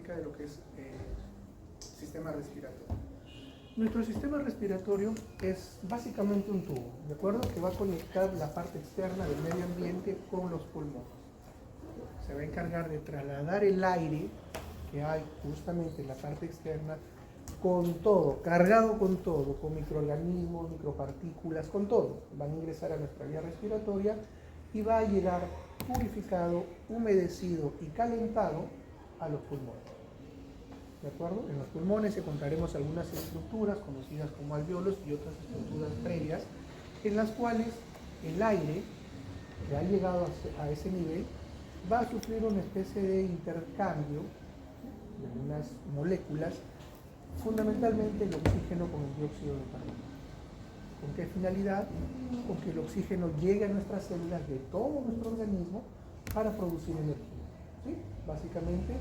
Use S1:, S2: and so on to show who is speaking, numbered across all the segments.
S1: acerca de lo que es sistema respiratorio. Nuestro sistema respiratorio es básicamente un tubo, ¿de acuerdo? Que va a conectar la parte externa del medio ambiente con los pulmones. Se va a encargar de trasladar el aire que hay justamente en la parte externa con todo, cargado con todo, con microorganismos, micropartículas, con todo. Van a ingresar a nuestra vía respiratoria y va a llegar purificado, humedecido y calentado a los pulmones. ¿De acuerdo? En los pulmones encontraremos algunas estructuras conocidas como alveolos y otras estructuras previas, en las cuales el aire que ha llegado a ese nivel va a sufrir una especie de intercambio de unas moléculas, fundamentalmente el oxígeno con el dióxido de carbono. ¿Con qué finalidad? Con que el oxígeno llegue a nuestras células de todo nuestro organismo para producir energía. ¿Sí? Básicamente,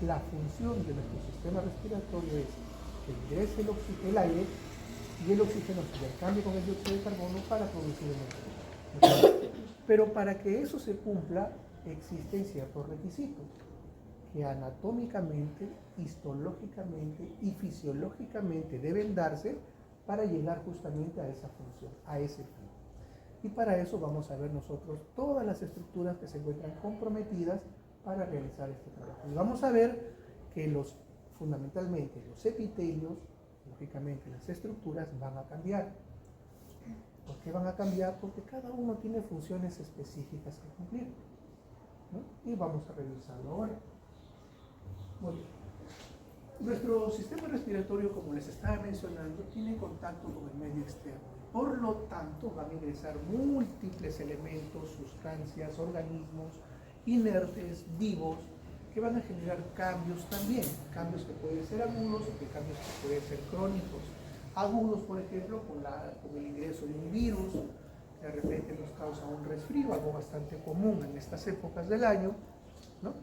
S1: la función de nuestro sistema respiratorio es que ingrese el aire y el oxígeno se intercambie con el dióxido de carbono para producir energía. Pero para que eso se cumpla, existen ciertos requisitos que anatómicamente, histológicamente y fisiológicamente deben darse para llegar justamente a esa función, a ese fin. Y para eso vamos a ver nosotros todas las estructuras que se encuentran comprometidas para realizar este trabajo. Y vamos a ver que fundamentalmente los epitelios, lógicamente las estructuras van a cambiar. ¿Por qué van a cambiar? Porque cada uno tiene funciones específicas que cumplir, ¿no? Y vamos a revisarlo ahora. Muy bien. Nuestro sistema respiratorio, como les estaba mencionando, tiene contacto con el medio externo. Por lo tanto, van a ingresar múltiples elementos, sustancias, organismos inertes, vivos, que van a generar cambios también. Cambios que pueden ser agudos y cambios que pueden ser crónicos. Agudos, por ejemplo, con el ingreso de un virus, que de repente nos causa un resfrío, algo bastante común en estas épocas del año, ¿no?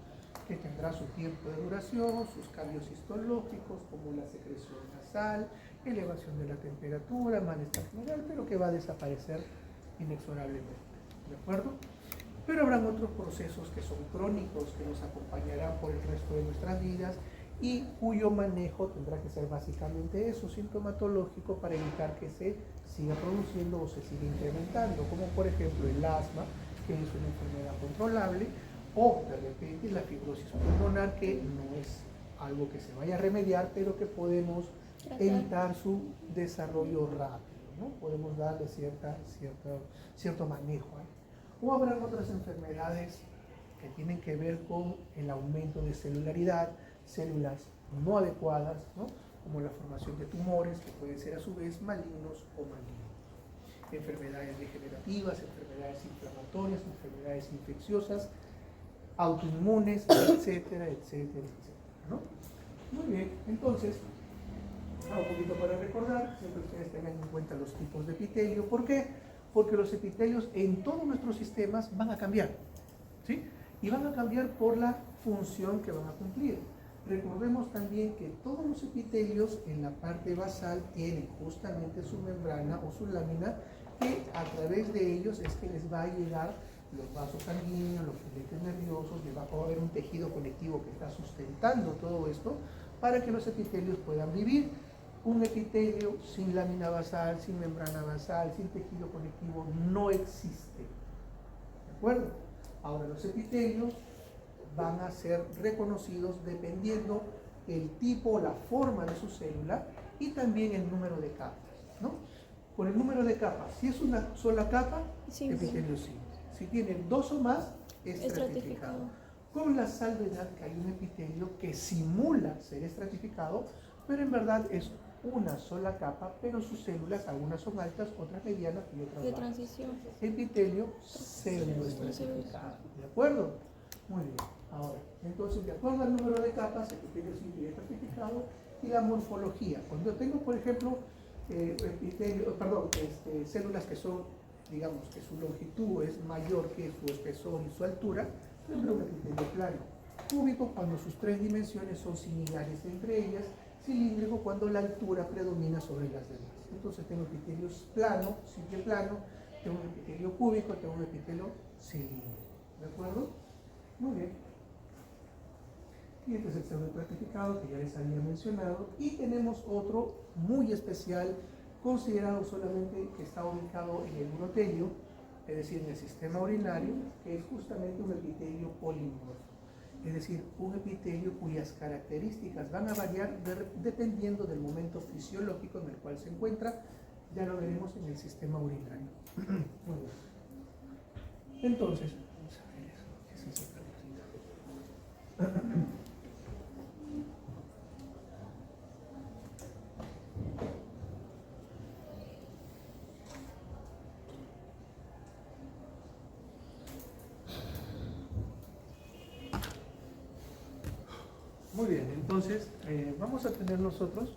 S1: Que tendrá su tiempo de duración, sus cambios histológicos, como la secreción nasal, elevación de la temperatura, malestar general, pero que va a desaparecer inexorablemente. ¿De acuerdo? Pero habrán otros procesos que son crónicos, que nos acompañarán por el resto de nuestras vidas y cuyo manejo tendrá que ser básicamente eso, sintomatológico, para evitar que se siga produciendo o se siga incrementando, como por ejemplo el asma, que es una enfermedad controlable, o de repente la fibrosis pulmonar, que no es algo que se vaya a remediar, pero que podemos evitar su desarrollo rápido, ¿no? Podemos darle cierto manejo ahí. O habrán otras enfermedades que tienen que ver con el aumento de celularidad, células no adecuadas, ¿no? Como la formación de tumores, que pueden ser a su vez malignos o malignos. Enfermedades degenerativas, enfermedades inflamatorias, enfermedades infecciosas, autoinmunes, etcétera, etcétera, etcétera, ¿no? Muy bien, entonces, un poquito para recordar, siempre ustedes tengan en cuenta los tipos de epitelio. ¿Por qué? Porque los epitelios en todos nuestros sistemas van a cambiar, ¿sí? Y van a cambiar por la función que van a cumplir. Recordemos también que todos los epitelios en la parte basal tienen justamente su membrana o su lámina, que a través de ellos es que les va a llegar los vasos sanguíneos, los filetes nerviosos, y va a haber un tejido conectivo que está sustentando todo esto para que los epitelios puedan vivir. Un epitelio sin lámina basal, sin membrana basal, sin tejido conectivo no existe. ¿De acuerdo? Ahora, los epitelios van a ser reconocidos dependiendo el tipo, la forma de su célula y también el número de capas, ¿no? Por el número de capas, si es una sola capa, sí, epitelio simple. Si tiene dos o más, es estratificado. Con la salvedad que hay un epitelio que simula ser estratificado, pero en verdad es una sola capa, pero sus células, algunas son altas, otras medianas y otras bajas. Transición. Epitelio pseudoestratificado. ¿De acuerdo? Muy bien. Ahora, entonces, de acuerdo al número de capas, epitelio simple y estratificado, y la morfología. Cuando tengo, por ejemplo, células que son, digamos, que su longitud es mayor que su espesor y su altura, tendré un epitelio plano. Cúbico cuando sus tres dimensiones son similares entre ellas, cilíndrico cuando la altura predomina sobre las demás. Entonces tengo epitelios plano, simple plano, tengo un epitelio cúbico, tengo un epitelio cilíndrico. ¿De acuerdo? Muy bien. Y este es el pseudoestratificado que ya les había mencionado. Y tenemos otro muy especial, considerado solamente que está ubicado en el urotelio, es decir, en el sistema urinario, que es justamente un epitelio polimorfo. Es decir, un epitelio cuyas características van a variar dependiendo del momento fisiológico en el cual se encuentra. Ya lo veremos en el sistema urinario. Muy bien. Entonces, vamos a ver eso. ¿Qué es esa característica? Muy bien, entonces vamos a tener nosotros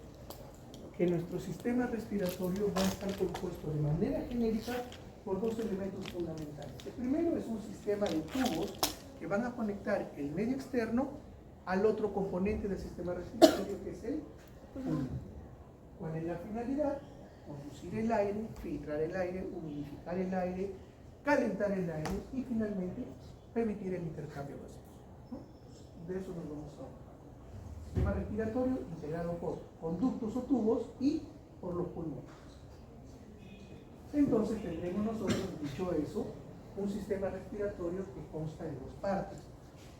S1: que nuestro sistema respiratorio va a estar compuesto de manera genérica por dos elementos fundamentales. El primero es un sistema de tubos que van a conectar el medio externo al otro componente del sistema respiratorio, que es el pulmón. ¿Cuál es la finalidad? Conducir el aire, filtrar el aire, humidificar el aire, calentar el aire y finalmente permitir el intercambio gaseoso, ¿no? De eso nos vamos a ocupar. Sistema respiratorio integrado por conductos o tubos y por los pulmones. Entonces tendremos nosotros, dicho eso, un sistema respiratorio que consta de dos partes.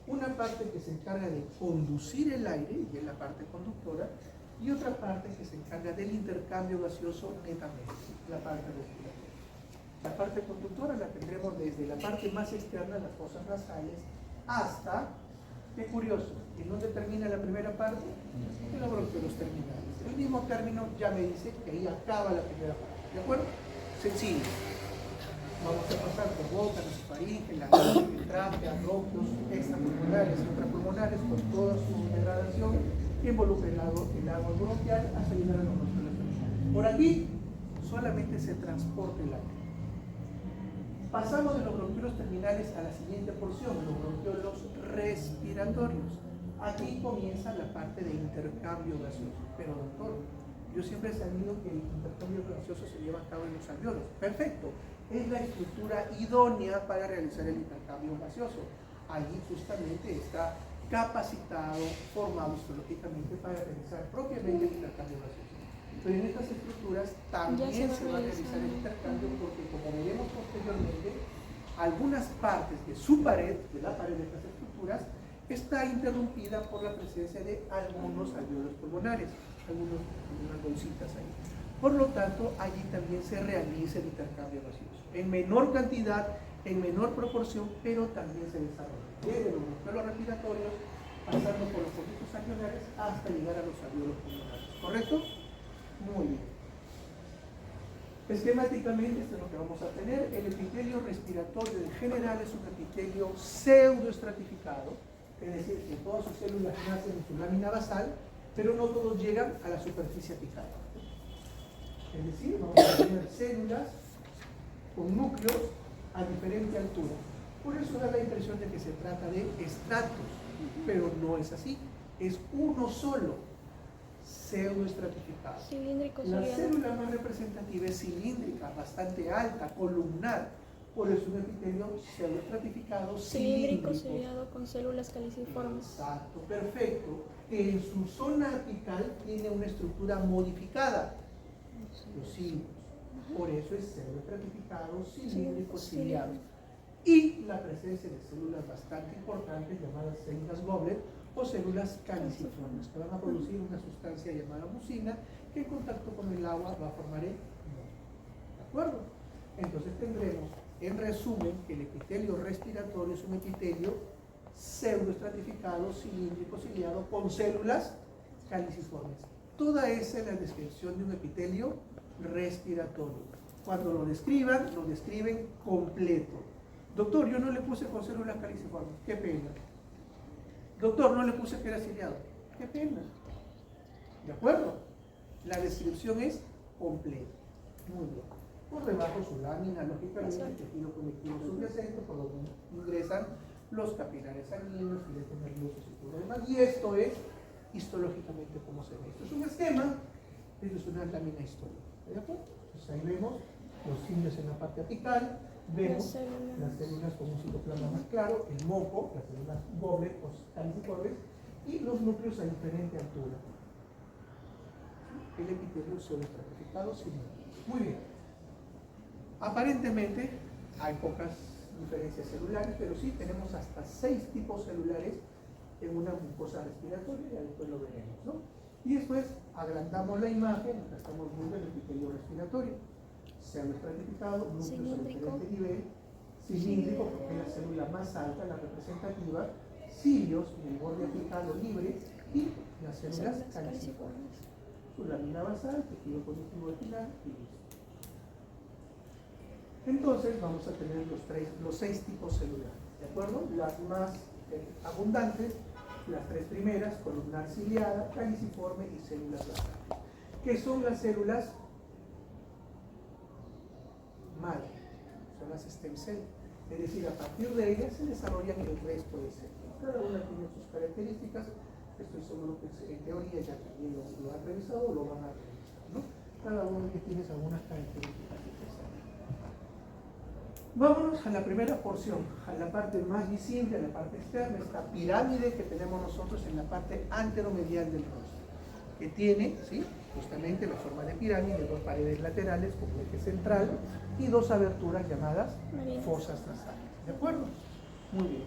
S1: Una parte que se encarga de conducir el aire, y es la parte conductora, y otra parte que se encarga del intercambio gaseoso netamente, la parte respiratoria. La parte conductora la tendremos desde la parte más externa, las fosas nasales, hasta, qué curioso, ¿en dónde termina la primera parte? En los bronquiolos terminales. El mismo término ya me dice que ahí acaba la primera parte, ¿de acuerdo? Sencillo. Vamos a pasar por boca, nasofaringe, laringe, tráquea, bronquios, extrapulmonares y intrapulmonares con toda su degradación que involucra el agua bronquial hasta llegar a los bronquiolos terminales. Por aquí solamente se transporta el aire. Pasamos de los bronquiolos terminales a la siguiente porción, los bronquiolos respiratorios. Aquí comienza la parte de intercambio gaseoso. Pero doctor, yo siempre he sabido que el intercambio gaseoso se lleva a cabo en los alveolos. Perfecto, es la estructura idónea para realizar el intercambio gaseoso. Allí justamente está capacitado, formado histológicamente para realizar propiamente el intercambio gaseoso. Pero en estas estructuras también se va a realizar el intercambio porque, como veremos posteriormente, algunas partes de su pared, de la pared de estas estructuras, está interrumpida por la presencia de algunos alveolos pulmonares, algunas bolsitas ahí. Por lo tanto, allí también se realiza el intercambio gaseoso, en menor cantidad, en menor proporción, pero también se desarrolla desde los bronquiolos respiratorios, pasando por los conductos alveolares hasta llegar a los alveolos pulmonares. ¿Correcto? Muy bien. Esquemáticamente, esto es lo que vamos a tener. El epitelio respiratorio en general es un epitelio pseudoestratificado, es decir, que todas sus células nacen en su lámina basal, pero no todos llegan a la superficie apical. Es decir, vamos a tener células con núcleos a diferente altura. Por eso da la impresión de que se trata de estratos, pero no es así. Es uno solo, pseudoestratificado. La célula más representativa es cilíndrica, bastante alta, columnar. Por eso un epitelio pseudoestratificado
S2: cilíndrico seriado con células caliciformes.
S1: Exacto, perfecto. En su zona apical tiene una estructura modificada, los cilios. Por eso es pseudoestratificado, cilíndrico, ciliado. Y la presencia de células bastante importantes llamadas células goblet o células caliciformes, que van a producir una sustancia llamada mucina que en contacto con el agua va a formar el moho. ¿De acuerdo? Entonces tendremos, en resumen, que el epitelio respiratorio es un epitelio pseudoestratificado, cilíndrico, ciliado, con células caliciformes. Toda esa es la descripción de un epitelio respiratorio. Cuando lo describan, lo describen completo. Doctor, yo no le puse con células caliciformes. Qué pena. Doctor, no le puse que era ciliado. Qué pena. ¿De acuerdo? La descripción es completa. Muy bien. Por debajo su lámina, lógicamente, el tejido conectivo subyacente, por donde ingresan los capilares sanguíneos, filetes nerviosos y todo lo demás. Y esto es histológicamente como se ve. Esto es un esquema, esto es una lámina histólica. ¿De acuerdo? Entonces ahí vemos los cilios en la parte apical, vemos las células con un citoplasma más claro, el moco, las células goblet o caliciformes, y los núcleos a diferente altura. El epitelio pseudoestratificado cilíndrico. Muy bien. Aparentemente hay pocas diferencias celulares, pero sí tenemos hasta 6 tipos celulares en una mucosa respiratoria, y después lo veremos, ¿no? Y después agrandamos la imagen, acá estamos viendo el epitelio respiratorio, pseudoestratificado, núcleos a diferente nivel, cilíndrico, porque es la célula más alta, la representativa, cilios en el borde apical o libre, y las células caliciformes. Su lámina basal, tejido conjuntivo epinal y listo. Entonces vamos a tener los 6 tipos celulares, ¿de acuerdo? Las más abundantes, las 3 primeras, columnar ciliada, caliciforme y células basales, que son las células madre, son las stem cells, es decir, a partir de ellas se desarrollan el resto de células. Cada una tiene sus características, estoy seguro que en teoría ya también lo han revisado o lo van a revisar, ¿no? Cada uno que tiene algunas características especiales. Vámonos a la primera porción, a la parte más visible, a la parte externa, esta pirámide que tenemos nosotros en la parte anteromedial del rostro, que tiene, ¿sí?, justamente la forma de pirámide, 2 paredes laterales con un eje central y 2 aberturas llamadas fosas nasales. ¿De acuerdo? Muy bien.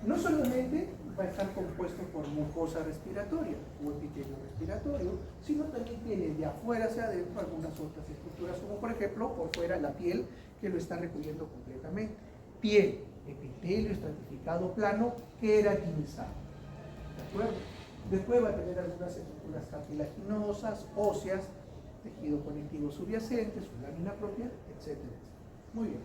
S1: No solamente va a estar compuesto por mucosa respiratoria o epitelio respiratorio, sino también tiene de afuera hacia adentro algunas otras estructuras, como por ejemplo por fuera la piel, que lo está recubriendo completamente. Piel, epitelio estratificado plano, queratinizado. ¿De acuerdo? Después va a tener algunas estructuras cartilaginosas, óseas, tejido conectivo subyacente, su lámina propia, etcétera. Muy bien.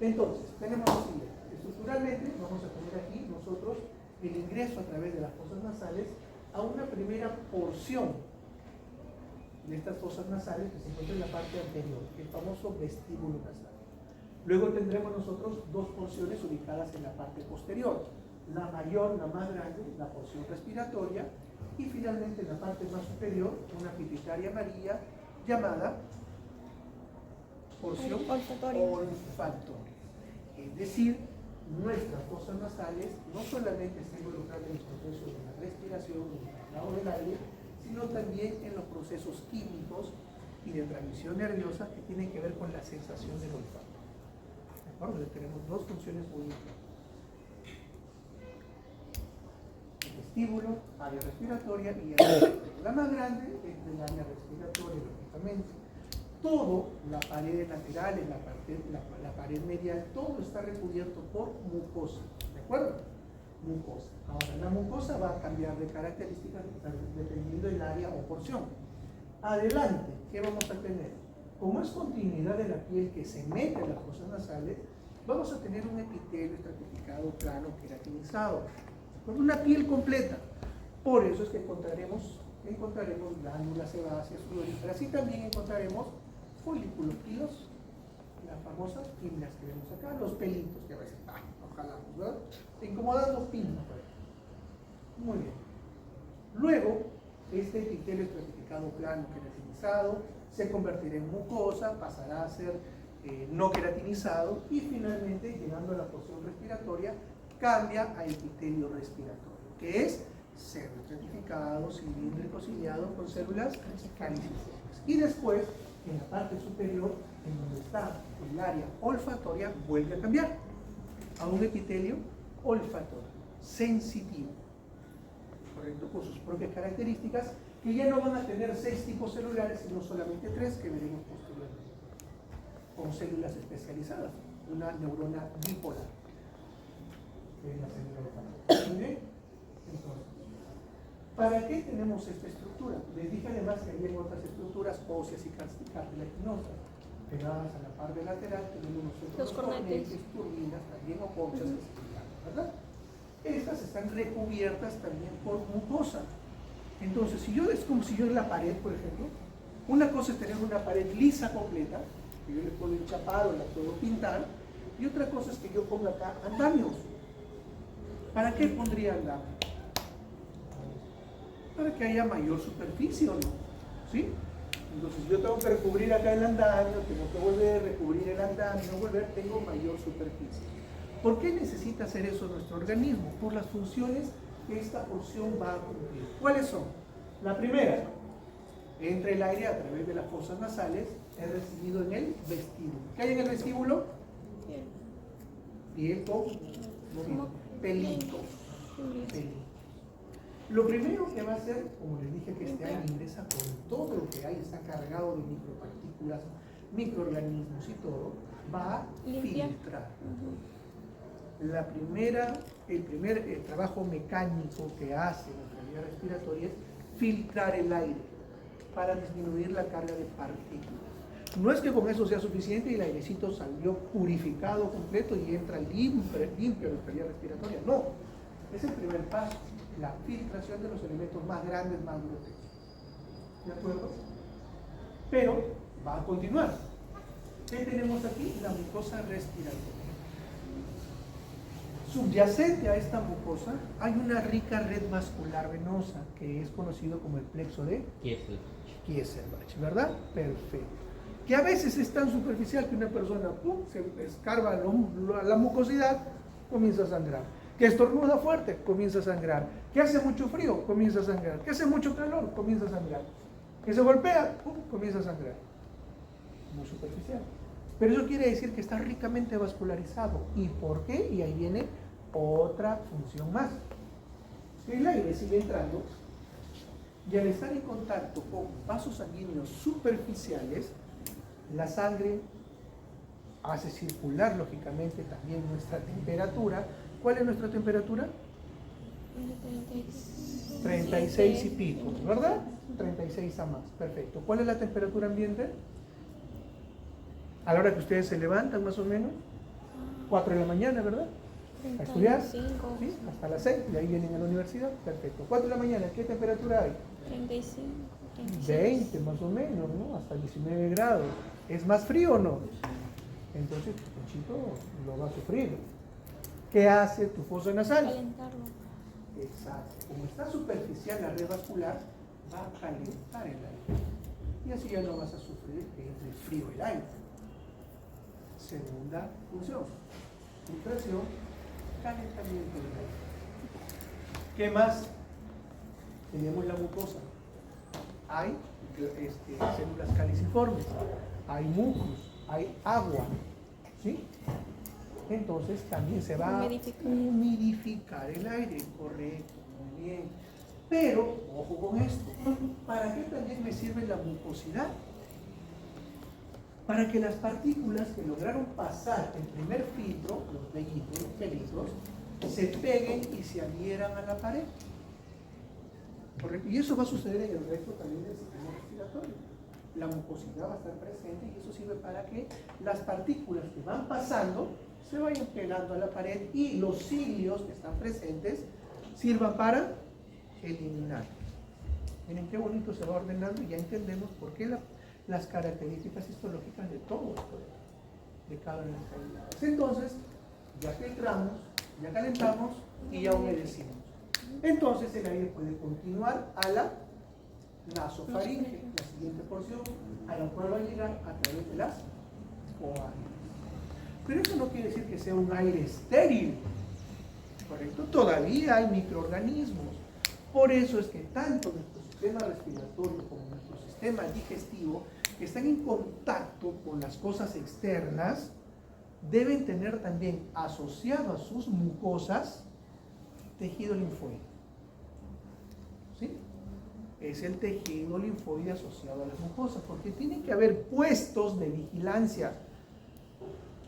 S1: Entonces, tenemos lo siguiente. Estructuralmente vamos a tener aquí nosotros el ingreso a través de las fosas nasales a una primera porción de estas fosas nasales que se encuentra en la parte anterior, el famoso vestíbulo nasal. Luego tendremos nosotros 2 porciones ubicadas en la parte posterior, la mayor, la más grande, la porción respiratoria, y finalmente en la parte más superior una pituitaria amarilla llamada porción olfatoria. Es decir, nuestras fosas nasales no solamente están involucradas en los procesos de la respiración, del traslado del aire, sino también en los procesos químicos y de transmisión nerviosa que tienen que ver con la sensación del olfato. ¿De acuerdo? Tenemos 2 funciones muy importantes. El vestíbulo, área respiratoria y área respiratoria. La más grande es el área respiratoria, lógicamente. Todo, la pared lateral, la pared medial, todo está recubierto por mucosa, ¿de acuerdo? Mucosa. Ahora, la mucosa va a cambiar de características dependiendo del área o porción. Adelante, ¿qué vamos a tener? Como es continuidad de la piel que se mete en las fosas nasales, vamos a tener un epitelio estratificado plano queratinizado, con una piel completa. Por eso es que encontraremos glándulas sebáceas, sudoríferas, y también encontraremos folículos y las famosas pinnas que vemos acá, los pelitos que a veces nos jalamos, ¿verdad? Incomodan los pinnos. Muy bien. Luego, este epitelio estratificado plano queratinizado se convertirá en mucosa, pasará a ser no queratinizado y finalmente, llegando a la porción respiratoria, cambia a epitelio respiratorio, que es pseudoestratificado, cilíndrico, ciliado con células caliciformes. Y después, en la parte superior, en donde está el área olfatoria, vuelve a cambiar a un epitelio olfatorio, sensitivo, correcto, con sus propias características, que ya no van a tener 6 tipos celulares, sino solamente 3 que veremos posteriormente, con células especializadas, una neurona bipolar, que es la célula olfatoria. ¿Muy bien? Entonces, ¿para qué tenemos esta estructura? Les dije además que hay otras estructuras óseas y cartilaginosas pegadas a la parte lateral. Tenemos nosotros los cornetes, turbinas también o conchas, ¿verdad? Estas están recubiertas también por mucosa. Entonces, es como si yo en la pared, por ejemplo, una cosa es tener una pared lisa completa, que yo le puedo enchapar o la puedo pintar, y otra cosa es que yo ponga acá andamios. ¿Para qué pondría andamios? Para que haya mayor superficie, ¿o no? ¿Sí? Entonces yo tengo que recubrir acá el andamio, tengo que volver a recubrir el andamio, tengo mayor superficie. ¿Por qué necesita hacer eso nuestro organismo? Por las funciones que esta porción va a cumplir. ¿Cuáles son? La primera, entra el aire a través de las fosas nasales, es recibido en el vestíbulo. ¿Qué hay en el vestíbulo? Piel con pelito. Lo primero que va a hacer, como les dije, que este aire ingresa con todo lo que hay, está cargado de micropartículas, microorganismos y todo, va a filtrar. El primer trabajo mecánico que hace nuestra vía respiratoria es filtrar el aire para disminuir la carga de partículas. No es que con eso sea suficiente y el airecito salió purificado completo y entra limpio a nuestra vía respiratoria. No, es el primer paso, la filtración de los elementos más grandes, más grotescos. ¿De acuerdo? Pero va a continuar. ¿Qué tenemos aquí? La mucosa respiratoria. Subyacente a esta mucosa hay una rica red vascular venosa que es conocido como el plexo de Kieselbach, ¿verdad? Perfecto. Que a veces es tan superficial que una persona se escarba la mucosidad, comienza a sangrar. Que estornuda fuerte, comienza a sangrar. Que hace mucho frío, comienza a sangrar. Que hace mucho calor, comienza a sangrar. Que se golpea, comienza a sangrar. Muy superficial. Pero eso quiere decir que está ricamente vascularizado. ¿Y por qué? Y ahí viene otra función más. El aire sigue entrando y al estar en contacto con vasos sanguíneos superficiales, la sangre hace circular lógicamente también nuestra temperatura. ¿Cuál es nuestra temperatura? 36 y pico, ¿verdad? 36 a más, perfecto. ¿Cuál es la temperatura ambiente? A la hora que ustedes se levantan más o menos, 4 de la mañana, ¿verdad? A estudiar, ¿sí? Hasta las 6, y ahí vienen a la universidad, perfecto. 4 de la mañana, ¿qué temperatura hay?
S2: 35, 36.
S1: 20 más o menos, ¿no? Hasta 19 grados. ¿Es más frío o no? Entonces tu pechito lo va a sufrir. ¿Qué hace tu fosa nasal?
S2: Calentarlo.
S1: Exacto. Como está superficial la red vascular, va a calentar el aire. Y así ya no vas a sufrir que entre frío el aire. Segunda función. Filtración, calentamiento del aire. ¿Qué más? Tenemos la mucosa. Hay células caliciformes, hay mucus, hay agua, ¿sí? Entonces también se va a humidificar el aire, correcto, muy bien. Pero, ojo con esto, ¿para qué también me sirve la mucosidad? Para que las partículas que lograron pasar el primer filtro, los vellitos, los pelitos, se peguen y se adhieran a la pared. ¿Correcto? Y eso va a suceder en el resto también del sistema respiratorio. La mucosidad va a estar presente y eso sirve para que las partículas que van pasando se vayan pegando a la pared y los cilios que están presentes sirvan para eliminar. Miren qué bonito se va ordenando y ya entendemos por qué las características histológicas de todo esto, de cada una de las cavidades. Entonces, ya filtramos, ya calentamos y ya humedecimos. Entonces el aire puede continuar a la nasofaringe, la siguiente porción, a la cual va a llegar a través de las oáridas. Pero eso no quiere decir que sea un aire estéril, ¿correcto? Todavía hay microorganismos. Por eso es que tanto nuestro sistema respiratorio como nuestro sistema digestivo están en contacto con las cosas externas, deben tener también asociado a sus mucosas tejido linfoide. ¿Sí? Es el tejido linfoide asociado a las mucosas, porque tiene que haber puestos de vigilancia,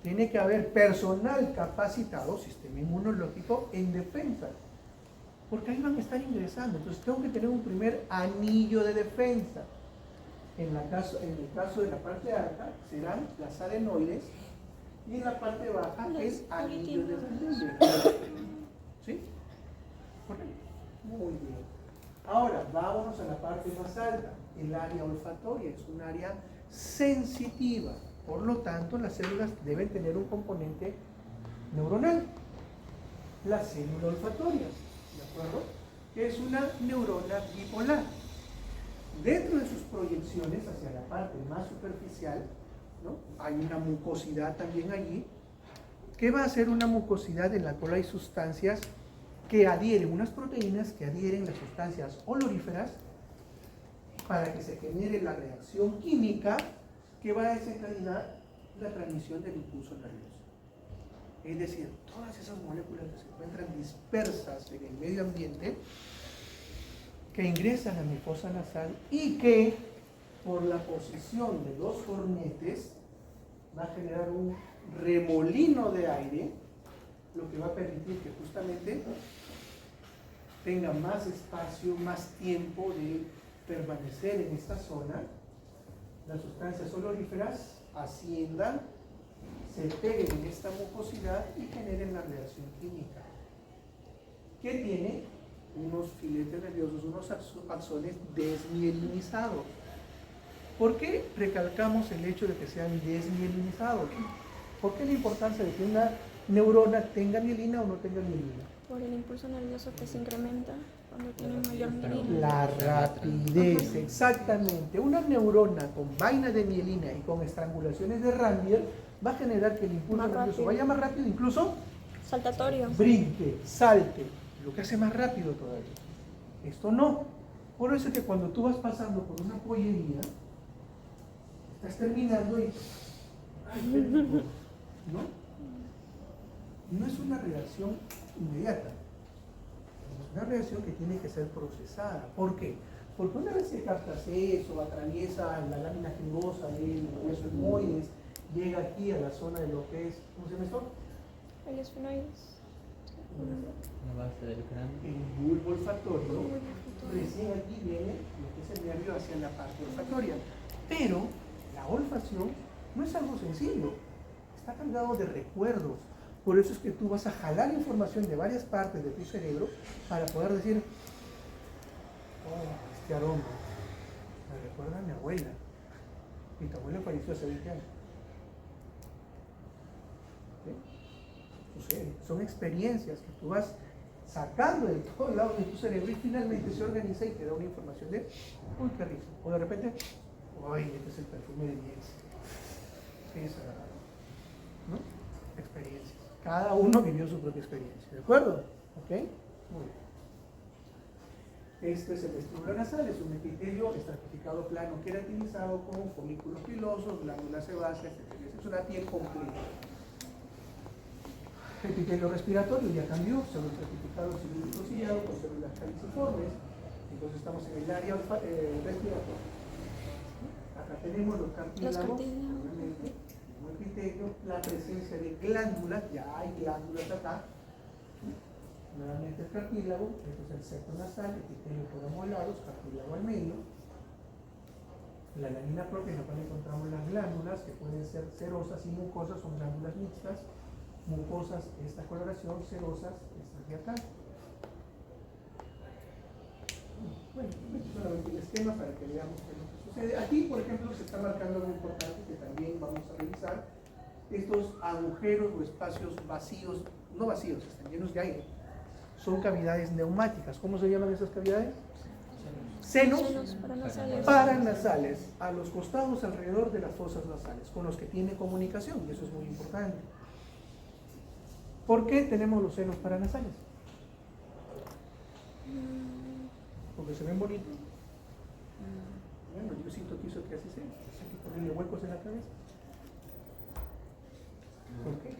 S1: tiene que haber personal capacitado, sistema inmunológico, en defensa, porque ahí van a estar ingresando. Entonces tengo que tener un primer anillo de defensa. En el caso de la parte alta serán las adenoides y en la parte baja el anillo de defensa. ¿Sí? Correcto. Muy bien. Ahora, vámonos a la parte más alta. El área olfatoria es un área sensitiva. Por lo tanto, las células deben tener un componente neuronal. La célula olfatoria, ¿de acuerdo? Que es una neurona bipolar. Dentro de sus proyecciones hacia la parte más superficial, ¿no? Hay una mucosidad también allí. ¿Qué va a ser una mucosidad en la cual hay sustancias que adhieren, unas proteínas que adhieren las sustancias oloríferas para que se genere la reacción química que va a desencadenar la transmisión del impulso nervioso. Es decir, todas esas moléculas que se encuentran dispersas en el medio ambiente, que ingresan a mi fosa nasal y que por la posición de los cornetes va a generar un remolino de aire, lo que va a permitir que justamente tenga más espacio, más tiempo de permanecer en esta zona, las sustancias oloríferas asciendan, se peguen en esta mucosidad y generen la reacción química, que tiene unos filetes nerviosos, unos axones desmielinizados. ¿Por qué recalcamos el hecho de que sean desmielinizados? ¿Por qué la importancia de que una neurona tenga mielina o no tenga mielina?
S2: Por el impulso nervioso que se incrementa cuando tiene mayor mielina.
S1: La rapidez, exactamente. Una neurona con vaina de mielina y con estrangulaciones de Ranvier va a generar que el impulso
S2: Más
S1: nervioso
S2: rápido.
S1: vaya más rápido, incluso
S2: Saltatorio.
S1: brinque, salte, lo que hace más rápido todavía. Esto no. Por eso es que cuando tú vas pasando por una pollería, estás terminando y... ay, qué rico, ¿no? No es una reacción inmediata. Es una reacción que tiene que ser procesada. ¿Por qué? Porque una vez que captas eso, atraviesa la lámina fibrosa del hueso etmoides, llega aquí a la zona de lo que es, ¿cómo se llama esto?
S2: El esfenoides.
S3: La base del cráneo.
S1: El bulbo olfatorio. Recién aquí viene lo que es el nervio hacia la parte olfatoria. Pero la olfacción no es algo sencillo. Está cargado de recuerdos. Por eso es que tú vas a jalar información de varias partes de tu cerebro para poder decir, oh, este aroma me recuerda a mi abuela. Y tu abuela falleció hace 20 años. ¿Sí? Sucede. Son experiencias que tú vas sacando de todos lados de tu cerebro y finalmente se organiza y te da una información de, uy, qué rico. O de repente, uy, este es el perfume de mi ex. Sí, es agradable. ¿No? Experiencias. Cada uno vivió su propia experiencia, ¿de acuerdo? ¿Ok? Muy bien. Este es el vestíbulo nasal, es un epitelio estratificado plano queratinizado con folículos pilosos, glándulas sebáceas, es una piel completa. El epitelio respiratorio ya cambió, pseudoestratificado cilíndrico ciliado con células caliciformes. Entonces estamos en el área respiratoria. Acá tenemos los cartílagos, obviamente, el epitelio, la presencia de glándulas, ya hay glándulas acá. Nuevamente el cartílago, esto es el septo nasal, epitelio por ambos lados, cartílago al medio. La lámina propia, en la cual encontramos las glándulas, que pueden ser cerosas y mucosas, son glándulas mixtas. Mucosas, esta coloración, cerosas, estas de acá. Bueno, esto es solamente el esquema para que veamos qué es lo que sucede. Aquí, por ejemplo, se está marcando algo importante que también vamos a revisar. Estos agujeros o espacios vacíos, no vacíos, están llenos de aire. Son cavidades neumáticas. ¿Cómo se llaman esas cavidades? Senos
S2: paranasales.
S1: paranasales, a los costados alrededor de las fosas nasales, con los que tiene comunicación, y eso es muy importante. ¿Por qué tenemos los senos paranasales? Porque se ven bonitos. Bueno, yo siento que eso que así sea. Hay que ponerle huecos en la cabeza. ¿Por qué?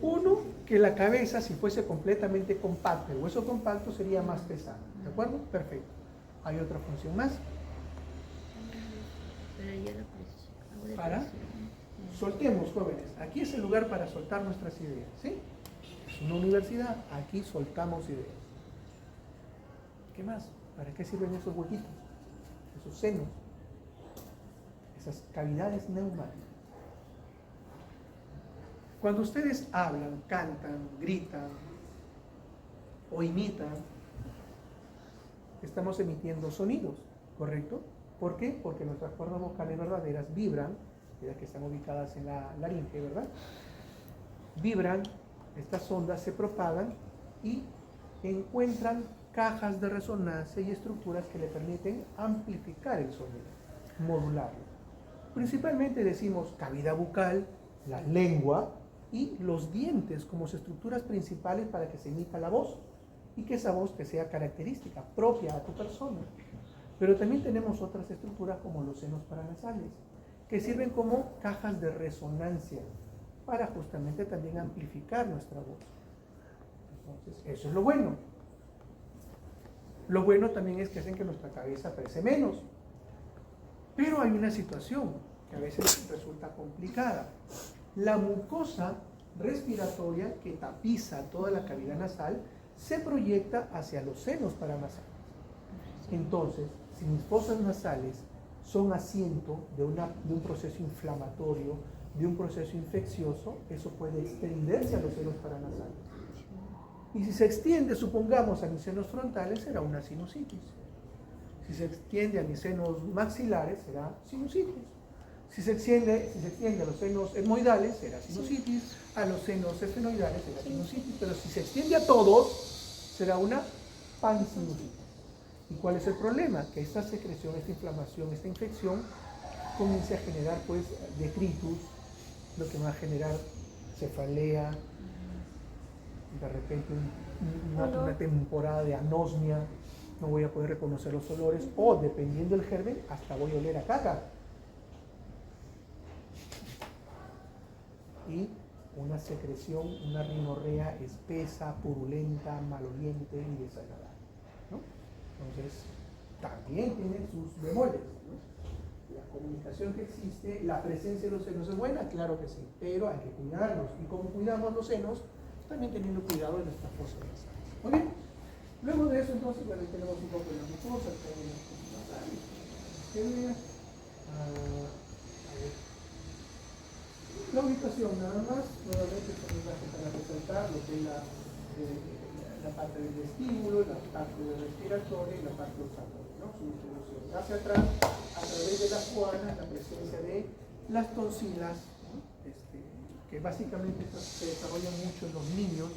S1: Uno, que la cabeza, si fuese completamente compacta, el hueso compacto sería más pesado. ¿De acuerdo? Perfecto. Hay otra función más. Para soltemos, jóvenes. Aquí es el lugar para soltar nuestras ideas. ¿Sí? Es una universidad. Aquí soltamos ideas. ¿Qué más? ¿Para qué sirven esos huequitos? Esos senos. Esas cavidades neumáticas. Cuando ustedes hablan, cantan, gritan o imitan, estamos emitiendo sonidos, ¿correcto? ¿Por qué? Porque nuestras cuerdas vocales verdaderas vibran, ya que están ubicadas en la laringe, ¿verdad? Vibran, estas ondas se propagan y encuentran cajas de resonancia y estructuras que le permiten amplificar el sonido, modularlo. Principalmente decimos cavidad bucal, la lengua, y los dientes como sus estructuras principales para que se emita la voz y que esa voz te sea característica, propia a tu persona. Pero también tenemos otras estructuras como los senos paranasales, que sirven como cajas de resonancia para justamente también amplificar nuestra voz. Entonces, eso es lo bueno. Lo bueno también es que hacen que nuestra cabeza pese menos. Pero hay una situación que a veces resulta complicada. La mucosa respiratoria que tapiza toda la cavidad nasal se proyecta hacia los senos paranasales. Entonces, si mis fosas nasales son asiento de un proceso inflamatorio, de un proceso infeccioso, eso puede extenderse a los senos paranasales. Y si se extiende, supongamos, a mis senos frontales, será una sinusitis. Si se extiende a mis senos maxilares, será sinusitis. Si se extiende a los senos etmoidales, será sinusitis. A los senos esfenoidales será sinusitis. Pero si se extiende a todos, será una pansinusitis. ¿Y cuál es el problema? Que esta secreción, esta inflamación, esta infección comience a generar pues detritus, lo que va a generar cefalea, de repente una temporada de anosmia, no voy a poder reconocer los olores, o dependiendo del germen, hasta voy a oler a caca. Y una secreción, una rinorrea espesa, purulenta, maloliente y desagradable, ¿no? Entonces, también tiene sus bemoles, ¿no? La comunicación que existe, la presencia de los senos es buena, claro que sí, pero hay que cuidarlos. ¿Y cómo cuidamos los senos? También teniendo cuidado de nuestra fosa nasal. Muy bien. Luego de eso, entonces, bueno, tenemos un poco de las mucosas, tenemos la ubicación nada más, nuevamente también va a resaltar lo que es la parte del vestíbulo, la parte respiratoria y la parte olfatoria, ¿no? Su distribución hacia atrás, a través de las juanas, la presencia de las tonsilas, ¿no? Que básicamente se desarrollan mucho en los niños,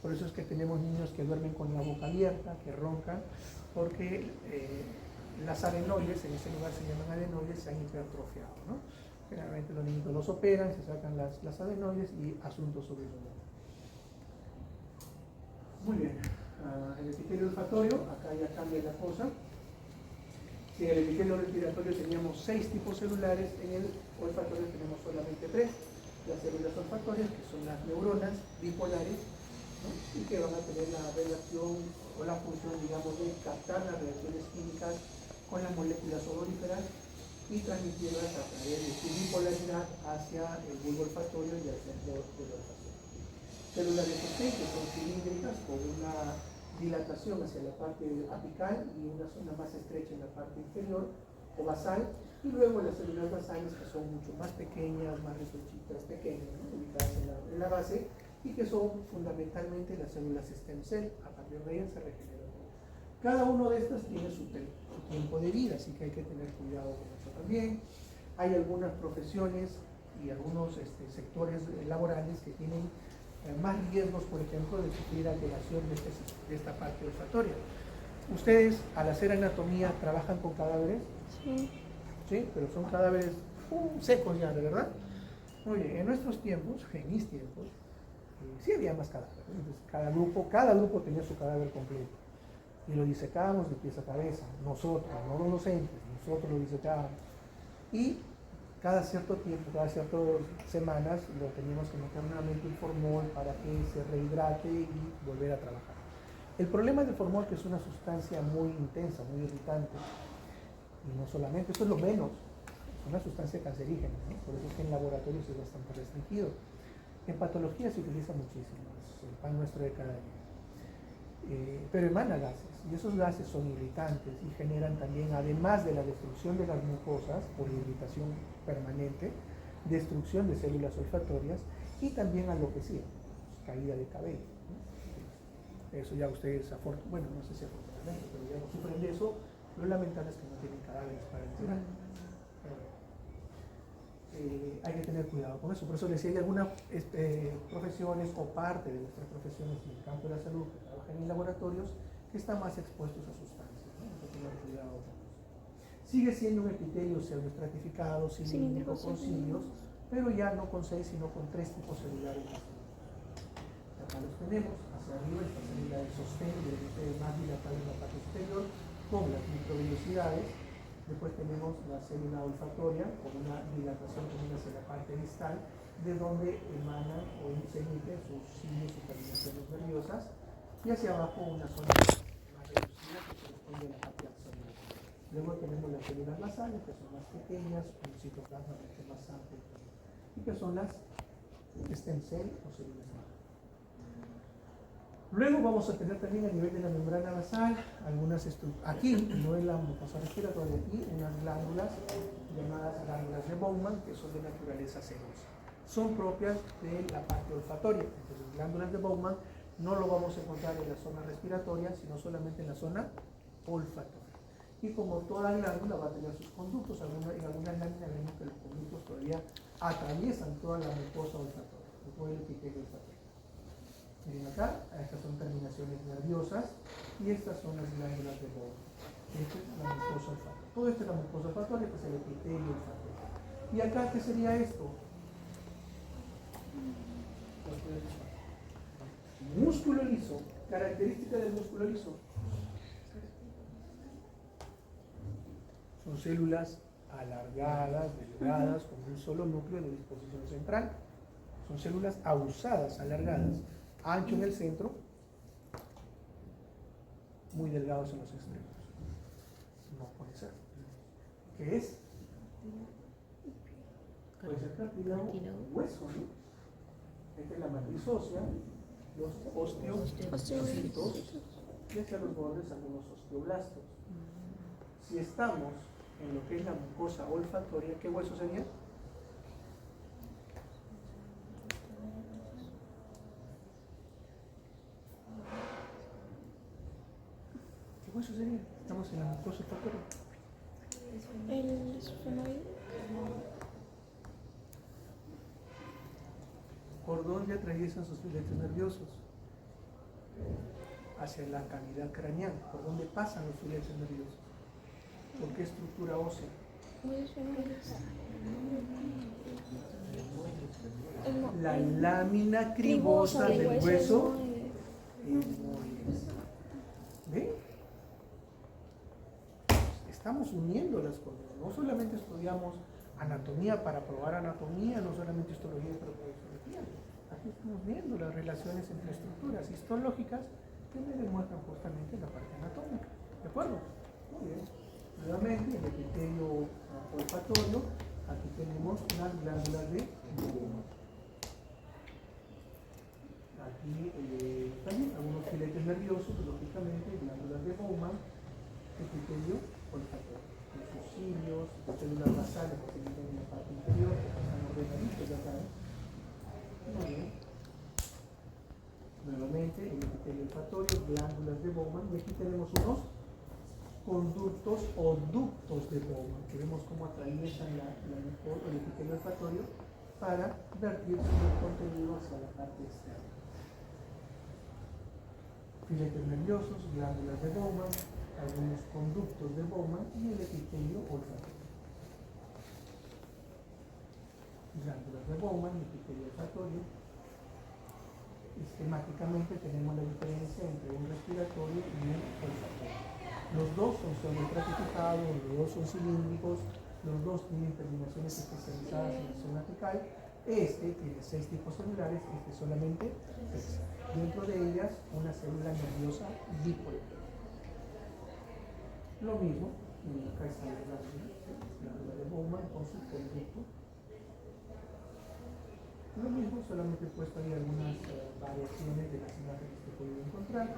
S1: por eso es que tenemos niños que duermen con la boca abierta, que roncan, porque las adenoides, en ese lugar se llaman adenoides, se han hipertrofiado, ¿no? Generalmente los niños los operan, se sacan las adenoides y asuntos sobre el dolor. Muy bien, el epitelio olfatorio, acá ya cambia la cosa. Si en el epitelio respiratorio teníamos 6 tipos celulares, en el olfatorio tenemos solamente 3. Las células olfatorias, que son las neuronas bipolares, ¿no? Y que van a tener la relación o la función, digamos, de captar las reacciones químicas con las moléculas odoríferas y transmitirlas a través de su bipolaridad hacia el bulbo olfatorio y al centro del olfatorio. Células de Foster, que son cilíndricas con una dilatación hacia la parte apical y una zona más estrecha en la parte inferior o basal, y luego las células basales, que son mucho más pequeñas, más resuelchitas, pequeñas, ¿no? Ubicadas en la base, y que son fundamentalmente las células stem cell. A partir de ellas se regeneran. Cada uno de estas tiene su tiempo de vida, así que hay que tener cuidado con eso también. Hay algunas profesiones y algunos sectores laborales que tienen más riesgos, por ejemplo, de sufrir alteración de esta parte olfatoria. ¿Ustedes, al hacer anatomía, trabajan con cadáveres?
S2: Sí.
S1: Sí, pero son cadáveres secos ya, ¿de verdad? Oye, en nuestros tiempos, en mis tiempos, sí había más cadáveres. Entonces, cada grupo tenía su cadáver completo. Y lo disecábamos de pies a cabeza. Nosotros, no los docentes, nosotros lo disecábamos. Y cada cierto tiempo, cada ciertas semanas, lo teníamos que meter nuevamente en formol para que se rehidrate y volver a trabajar. El problema del formol, que es una sustancia muy intensa, muy irritante, y no solamente, eso es lo menos, es una sustancia cancerígena, ¿no? Por eso es que en laboratorios es bastante restringido. En patología se utiliza muchísimo, es el pan nuestro de cada día. Pero emana gases, y esos gases son irritantes y generan también, además de la destrucción de las mucosas por irritación permanente, destrucción de células olfatorias y también alopecia, caída de cabello, ¿no? Eso ya ustedes, bueno, no sé si afortunadamente, pero ya no sufren de eso. Lo lamentable es que no tienen cadáveres para enterrar. Hay que tener cuidado con eso. Por eso les decía, hay algunas profesiones o parte de nuestras profesiones en el campo de la salud que trabajan en laboratorios que están más expuestos a sustancias, ¿no? Hay que tener cuidado con eso. Sigue siendo un epitelio pseudoestratificado, cilíndrico, con cilios, pero ya no con 6, sino con 3 tipos celulares distintos. Acá los tenemos, hacia arriba esta célula de sostén, más dilatada en la parte superior, con las microvellosidades. Después tenemos la célula olfatoria, con una dilatación también hacia la parte distal, de donde emanan o se emiten sus signos y terminaciones nerviosas, y hacia abajo una zona más reducida que corresponde a la parte axonal. Luego tenemos las células basales, que son más pequeñas, un citoplasma mucho más amplio, y que son las stem cell o células madre. Luego vamos a tener también a nivel de la membrana basal algunas estructuras, aquí, no en la mucosa respiratoria, aquí unas glándulas llamadas glándulas de Bowman, que son de naturaleza serosa. Son propias de la parte olfatoria. Entonces, glándulas de Bowman no lo vamos a encontrar en la zona respiratoria, sino solamente en la zona olfatoria. Y como toda glándula va a tener sus conductos, en algunas láminas vemos que los conductos todavía atraviesan toda la mucosa olfatoria, todo el epitelio olfatorio. Miren acá, estas son terminaciones nerviosas y estas son las glándulas de Bowman. Esta es la mucosa olfatoria. Todo esto es la mucosa olfatoria, que es el epitelio olfatorio. ¿Y acá qué sería esto? Músculo liso. Característica del músculo liso. Son células alargadas, delgadas, con un solo núcleo de disposición central. Son células ausadas, alargadas, ancho en el centro, muy delgados en los extremos. No puede ser. ¿Qué es? Puede ser cartílago, hueso, ¿no? Esta es la matriz ósea, los osteocitos, y hacia los bordes algunos osteoblastos. Si estamos en lo que es la mucosa olfatoria, ¿qué hueso sería? ¿Qué hueso sería? Estamos en la mucosa olfatoria.
S2: El esfenoide.
S1: ¿Por dónde atraviesan sus filetes nerviosos? Hacia la cavidad craneal. ¿Por dónde pasan los filetes nerviosos? ¿Por qué estructura ósea? La lámina cribosa del hueso. ¿Ven? Estamos uniendo las cosas. No solamente estudiamos anatomía para probar anatomía, no solamente histología para probar histología. Aquí estamos viendo las relaciones entre estructuras histológicas que me demuestran justamente la parte anatómica. ¿De acuerdo? Muy bien. Nuevamente, el epitelio olfatorio, aquí tenemos las glándulas de Bowman. Aquí también algunos filetes nerviosos, lógicamente, glándulas de Bowman, epitelio olfatorio. Los cilios, las células basales que se meten en la parte inferior, que pasan ordenaditos de acá. Muy bien. Nuevamente, el epitelio olfatorio, glándulas de Bowman, y aquí tenemos unos conductos o ductos de Bowman, que vemos cómo atraviesan el epitelio olfatorio para vertir su contenido hacia la parte externa. Filetes nerviosos, glándulas de Bowman, algunos conductos de Bowman y el epitelio olfatorio. Glándulas de Bowman y epitelio olfatorio. Esquemáticamente tenemos la diferencia entre un respiratorio y un olfatorio. Los dos son estratificados, los dos son cilíndricos, los dos tienen terminaciones especializadas en la zona apical. Este tiene 6 tipos celulares, este solamente 3. Dentro de ellas, una célula nerviosa dipolar. Lo mismo, y acá está la glándula de Bowman con su conducto. Lo mismo, solamente he puesto ahí algunas variaciones de las imágenes que pueden encontrar.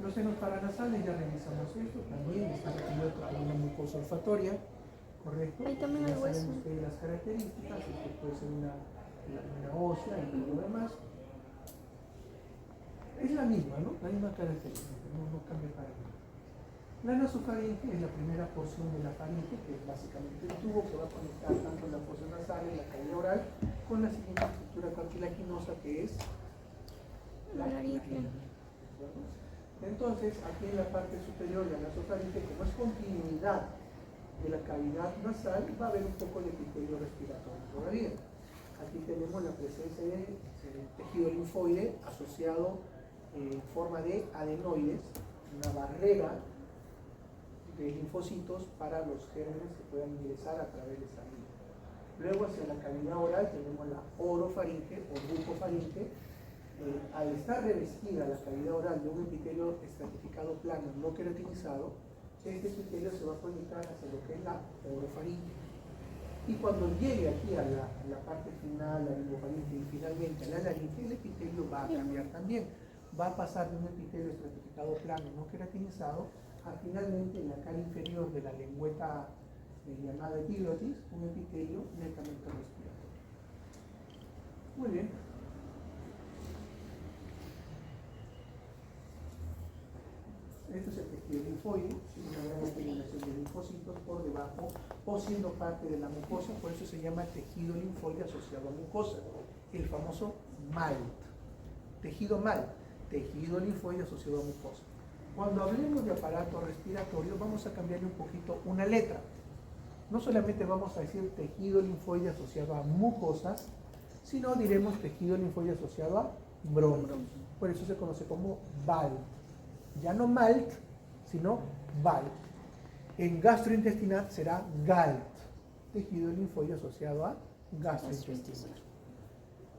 S1: Los senos paranasales, ya revisamos esto, también están cubiertos por una mucosa olfatoria, ¿correcto?
S2: Ahí también
S1: ya
S2: hay hueso.
S1: sabemos que las características, esto puede ser una ósea y todo lo demás. Es la misma, ¿no? La misma característica, no cambia para nada. La nasofaringe es la primera porción de la faringe, que es básicamente el tubo que va a conectar tanto la fosa nasal y la cavidad oral con la siguiente estructura cartilaginosa que es la laringe. Entonces, aquí en la parte superior de la nasofaringe, como es continuidad de la cavidad nasal, va a haber un poco de epitelio respiratorio todavía. Aquí tenemos la presencia de tejido linfoide asociado en forma de adenoides, una barrera de linfocitos para los gérmenes que puedan ingresar a través de esta vía. Luego hacia la cavidad oral tenemos la orofaringe o bucofaringe. Al estar revestida la cavidad oral de un epitelio estratificado plano no queratinizado, este epitelio se va a proyectar hacia lo que es la orofaringe. Y cuando llegue aquí a la parte final, la bucofaringe y finalmente a la laringe, el epitelio va a cambiar también. Va a pasar de un epitelio estratificado plano no queratinizado a finalmente en la cara inferior de la lengüeta llamada epiglotis, un epitelio netamente respiratorio. Muy bien. Este es el tejido linfoide, una gran acumulación de linfocitos por debajo o siendo parte de la mucosa, por eso se llama tejido linfoide asociado a mucosa, el famoso MALT. Tejido MALT, tejido linfoide asociado a mucosa. Cuando hablemos de aparato respiratorio, vamos a cambiarle un poquito una letra. No solamente vamos a decir tejido linfoide asociado a mucosas, sino diremos tejido linfoide asociado a bronquios. Por eso se conoce como BALT. Ya no MALT, sino BALT. En gastrointestinal será GALT, tejido linfoide asociado a gastrointestinal.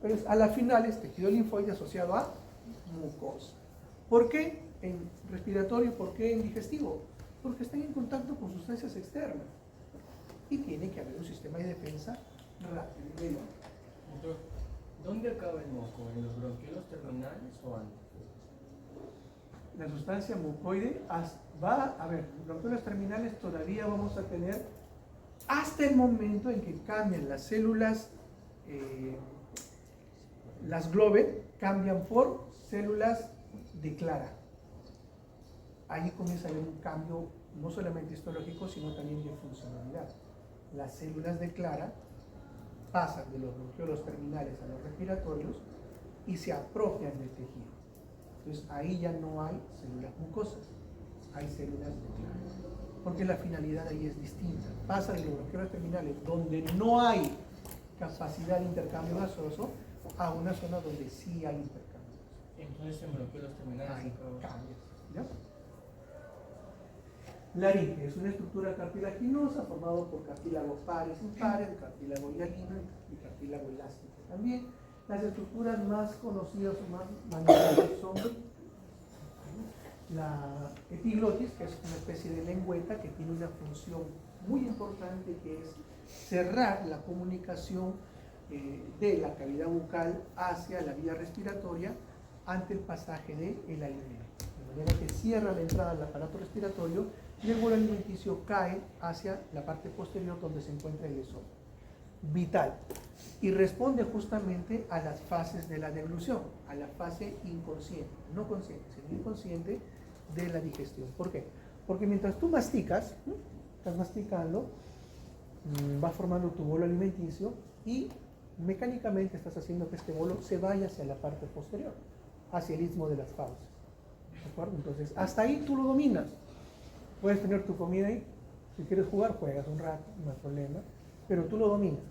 S1: Pero a la final es tejido linfoide asociado a mucosa. ¿Por qué en respiratorio? ¿Por qué en digestivo? Porque están en contacto con sustancias externas y tiene que haber un sistema de defensa rápido.
S4: Doctor, ¿dónde acaba el moco? ¿En los bronquiolos terminales o antes?
S1: La sustancia mucoide va a ver, los bronquiolos terminales todavía vamos a tener hasta el momento en que cambian las células, las globe cambian por células de clara. Ahí comienza a haber un cambio no solamente histológico, sino también de funcionalidad. Las células de clara pasan de los bronquiolos terminales a los respiratorios y se apropian del tejido. Entonces ahí ya no hay células mucosas, hay células de clara. Porque la finalidad ahí es distinta. Pasa de los bronquiolos terminales donde no hay capacidad de intercambio gaseoso a una zona donde sí hay intercambio.
S4: Entonces en bronquiolos terminales
S1: Hay
S4: acaba.
S1: cambios. ¿Ya? Laringe es una estructura cartilaginosa formada por cartílagos pares y impares, cartílago hialino y cartílago elástico. También las estructuras más conocidas o más manejadas son la epiglotis, que es una especie de lengüeta que tiene una función muy importante, que es cerrar la comunicación de la cavidad bucal hacia la vía respiratoria ante el pasaje del alimento. De manera que cierra la entrada del aparato respiratorio y el bolo alimenticio cae hacia la parte posterior donde se encuentra el esófago. Vital. Y responde justamente a las fases de la deglución, a la fase inconsciente, no consciente, sino inconsciente de la digestión. ¿Por qué? Porque mientras tú masticas, estás masticando, vas formando tu bolo alimenticio y mecánicamente estás haciendo que este bolo se vaya hacia la parte posterior, hacia el istmo de las fauces. ¿De acuerdo? Entonces, hasta ahí tú lo dominas. Puedes tener tu comida ahí, si quieres jugar, juegas un rato, no hay problema, pero tú lo dominas.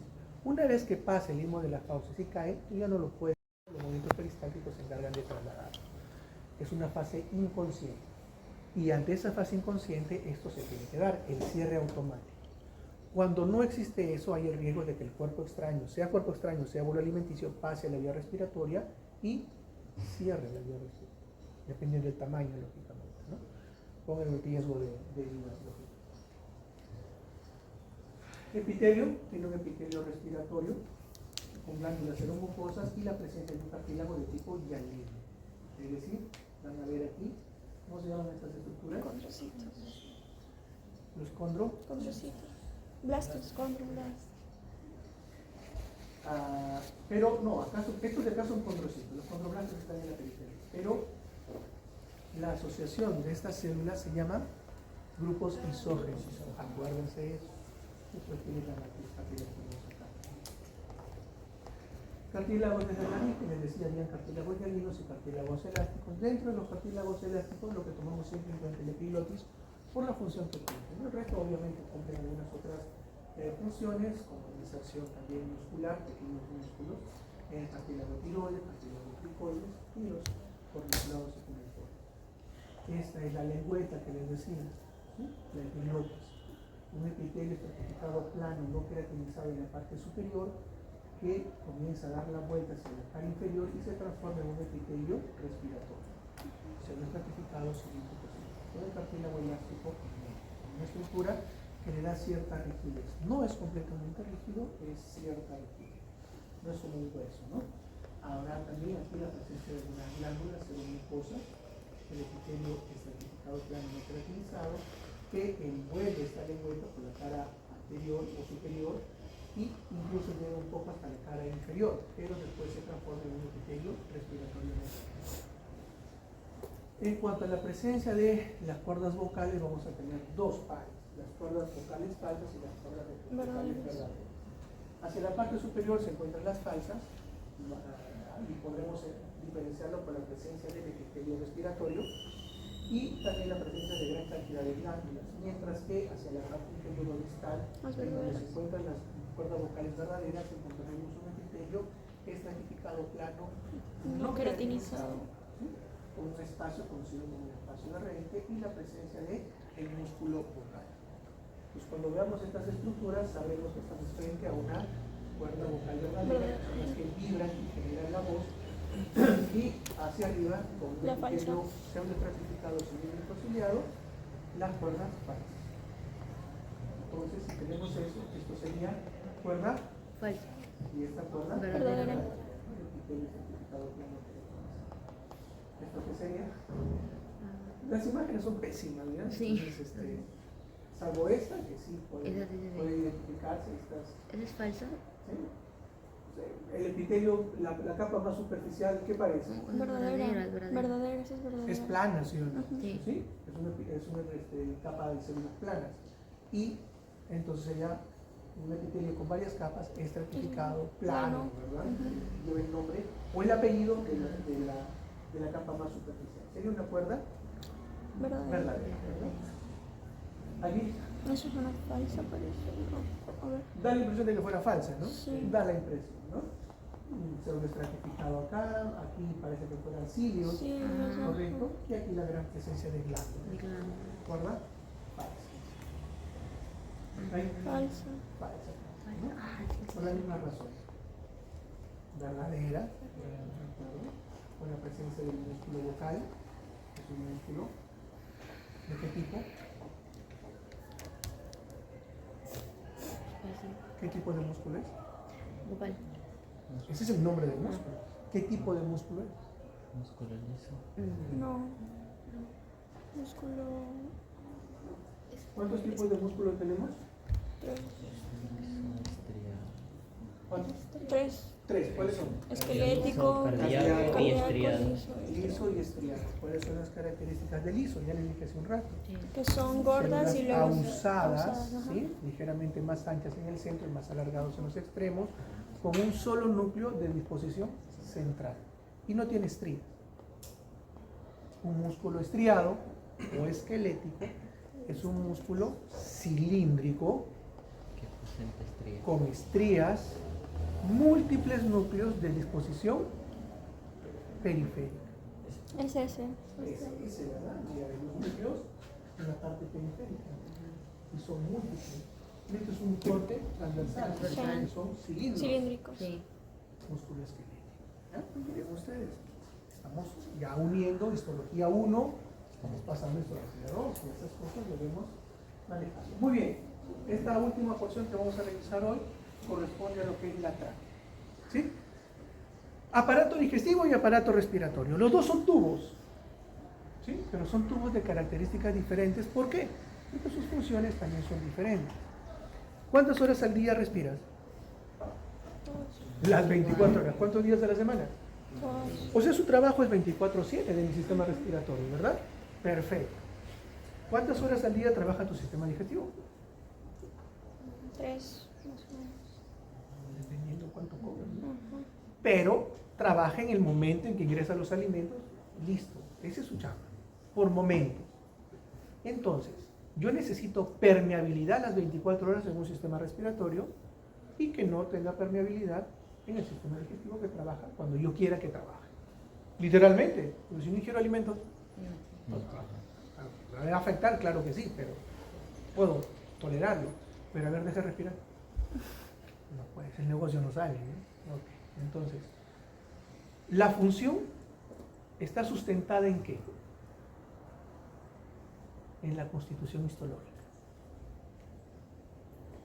S1: Una vez que pase el istmo de las fauces y cae, tú ya no lo puedes, los movimientos peristálticos se encargan de trasladarlo. Es una fase inconsciente. Y ante esa fase inconsciente, esto se tiene que dar, el cierre automático. Cuando no existe eso, hay el riesgo de que el cuerpo extraño, sea bolo alimenticio, pase a la vía respiratoria y cierre la vía respiratoria, dependiendo del tamaño, lógicamente, ¿no? Con el riesgo de heridas, lógicamente. Epitelio, tiene un epitelio respiratorio con glándulas seromucosas y la presencia de un cartílago de tipo hialino. Es decir, van a ver aquí, ¿cómo se llaman estas estructuras?
S2: Condrocitos.
S1: Los
S2: Condrocitos. Blastos, condroblastos.
S1: Pero no, estos de acá son condrocitos, los condroblastos están en la periferia. Pero la asociación de estas células se llama grupos isógenos. Acuérdense de eso. Después tiene la matriz cartilaginosa acá. Cartílagos de la nariz, que les decía, habían cartílagos hialinos y cartílagos elásticos. Dentro de los cartílagos elásticos, lo que tomamos siempre en cuenta el epiglotis, por la función que cumple. El resto, obviamente, cumplen algunas otras funciones como inserción también muscular, pequeños músculos, en el cartílago tiroides, cartílago cricoides y los corniculados secundarios. Esta es la lengüeta que les decía, ¿sí? La epiglotis. Un epitelio estratificado plano, no queratinizado en la parte superior, que comienza a dar la vuelta hacia la cara inferior y se transforma en un epitelio respiratorio. O sea, no estratificado cilíndrico. Todo el cartílago elástico, una estructura que le da cierta rigidez. No es completamente rígido, es cierta rigidez. No es como un hueso, ¿no? Habrá también aquí la presencia de unas glándulas seromucosas, el epitelio estratificado plano no queratinizado, que envuelve esta lengüeta por la cara anterior o superior y incluso llega un poco hasta la cara inferior, pero después se transforma en un epitelio respiratorio. En cuanto a la presencia de las cuerdas vocales, vamos a tener dos pares, las cuerdas vocales falsas y las cuerdas vocales verdaderas. Hacia la parte superior se encuentran las falsas y podremos diferenciarlo por la presencia del epitelio respiratorio y también la presencia de gran cantidad de glándulas, mientras que hacia la parte inferior distal, en donde se encuentran las cuerdas vocales verdaderas, encontraremos un epitelio estratificado plano
S2: No queratinizado.
S1: con un espacio conocido como el espacio de Rente y la presencia de el músculo vocal. Pues cuando veamos estas estructuras sabemos que estamos frente a una cuerda vocal verdadera, que son las que vibran y generan la voz, y hacia arriba, con un epitelio pseudoestratificado cilíndrico ciliado, las cuerdas falsas. Entonces, si tenemos eso, esto sería cuerda
S5: Falsa.
S1: y esta cuerda
S2: Verdadera.
S1: el epitelio estratificado plano. ¿Esto qué sería? Las imágenes son pésimas, ¿ya?
S5: Sí.
S1: Entonces, salvo esta, que sí puede identificarse.
S5: ¿Esa es falsa?
S1: ¿Sí? El epitelio, la capa más superficial, ¿qué parece?
S2: Verdadera. Verdadera, esa es verdadera.
S1: Es plana, ¿sí o no?
S5: Sí.
S1: ¿Sí? Es una capa de células planas. Y entonces sería un epitelio con varias capas, estratificado, plano, ¿verdad? Lleva el nombre o el apellido de la capa más superficial. Sería una cuerda verdadera, ¿verdad? Allí
S2: Eso es una falsa, parece. No. A ver.
S1: da la impresión de que fuera falsa, ¿no?
S2: Sí.
S1: Da la impresión, ¿no? Pseudo estratificado acá, aquí parece que fueran cilios,
S2: Sí,
S1: correcto, y aquí la gran presencia de glándulas.
S5: De glándulas.
S1: ¿Verdad? Falsa. ¿Ahí?
S2: falsa.
S1: Falsa. ¿no?
S5: Ah, sí.
S1: Por la misma razón. Verdadera, ¿de acuerdo? Con la presencia del músculo vocal, es un músculo de qué tipo? ¿Qué tipo de músculo es?
S5: Vocal.
S1: Ese es el nombre del músculo. ¿Qué tipo de músculo es?
S3: Músculo liso.
S2: No. Músculo.
S1: ¿Cuántos tipos de músculo tenemos?
S2: Tres.
S3: Estriado.
S1: ¿Cuántos?
S2: Tres.
S1: Tres. ¿Cuáles son?
S2: Esquelético,
S3: Cardíaco y estriado.
S1: Liso y estriado. ¿Cuáles son las características del liso? Ya les dije hace un rato.
S2: que son gordas y
S1: Células
S2: luego
S1: ahusadas,
S2: ajá.
S1: ¿sí? Ligeramente más anchas en el centro y más alargados en los extremos, con un solo núcleo de disposición central. Y no tiene estrías. Un músculo estriado o esquelético es un músculo cilíndrico
S3: Que presenta estrías.
S1: con estrías, múltiples núcleos de disposición periférica.
S2: Es ese.
S1: Ese, ¿verdad? Mira, los núcleos en la parte periférica. Y son múltiples. Esto es un corte transversal, que son cilíndricos.
S2: Cilíndricos.
S5: Sí.
S1: Músculo esquelético. ¿Ya? Miren ustedes, estamos ya uniendo histología 1, estamos pasando a histología 2, y esas cosas lo vemos manejando. Muy bien, esta última porción que vamos a revisar hoy corresponde a lo que es la tráquea. ¿Sí? Aparato digestivo y aparato respiratorio. Los dos son tubos, ¿sí? Pero son tubos de características diferentes. ¿Por qué? Porque sus funciones también son diferentes. ¿Cuántas horas al día respiras? Las 24 horas. ¿Cuántos días de la semana? O sea, su trabajo es 24/7 en el sistema respiratorio, ¿verdad? Perfecto. ¿Cuántas horas al día trabaja tu sistema digestivo?
S2: 3, más o menos.
S1: Dependiendo cuánto comes, ¿no?
S2: Ajá.
S1: Pero trabaja en el momento en que ingresan los alimentos, listo. Ese es su chamba, por momentos. Entonces, Yo necesito permeabilidad las 24 horas en un sistema respiratorio y que no tenga permeabilidad en el sistema digestivo que trabaja cuando yo quiera que trabaje. Literalmente, porque si no ingiero alimentos, ¿me va a afectar? Claro que sí, pero puedo tolerarlo. Pero a ver, deje respirar. No, pues el negocio no sale, ¿no? Ok, entonces, la función está sustentada ¿en qué? En la constitución histológica.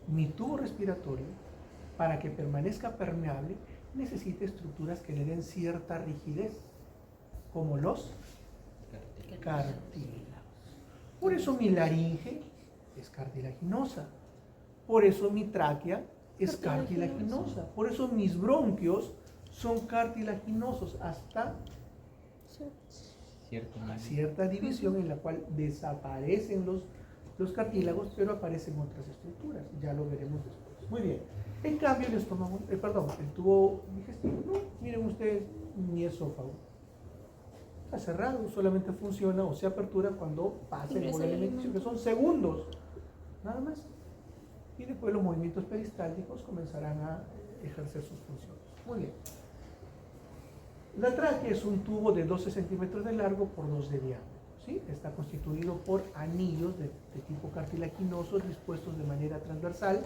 S1: Mi tubo respiratorio, para que permanezca permeable, necesita estructuras que le den cierta rigidez, como los cartílagos. Por eso mi laringe es cartilaginosa. Por eso mi tráquea es cartilaginosa. Por eso mis bronquios son cartilaginosos hasta cierta división en la cual desaparecen los cartílagos, pero aparecen otras estructuras. Ya lo veremos después. Muy bien. En cambio, el estómago, el tubo digestivo, no, miren ustedes, mi esófago está cerrado, solamente funciona o se apertura cuando pasa el bolo de alimentación, que son segundos, nada más. Y después los movimientos peristálticos comenzarán a ejercer sus funciones. Muy bien. La tráquea es un tubo de 12 centímetros de largo por 2 de diámetro. ¿Sí? Está constituido por anillos de tipo cartilaginosos dispuestos de manera transversal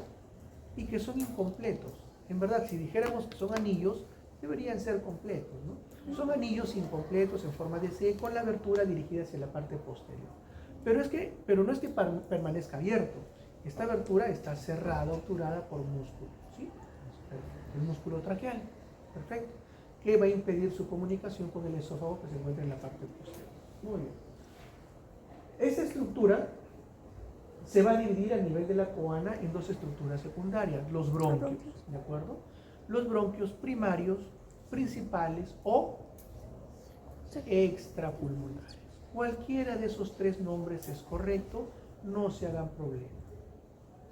S1: y que son incompletos. En verdad, si dijéramos que son anillos, deberían ser completos, ¿no? Son anillos incompletos en forma de C con la abertura dirigida hacia la parte posterior. Pero no es que permanezca abierto. Esta abertura está cerrada, obturada por músculo, ¿sí? El músculo traqueal, perfecto, que va a impedir su comunicación con el esófago que se encuentra en la parte posterior. Muy bien. Esta estructura se va a dividir a nivel de la coana en dos estructuras secundarias, los bronquios, ¿de acuerdo? Los bronquios primarios, principales o extrapulmonares. Cualquiera de esos tres nombres es correcto, no se hagan problema.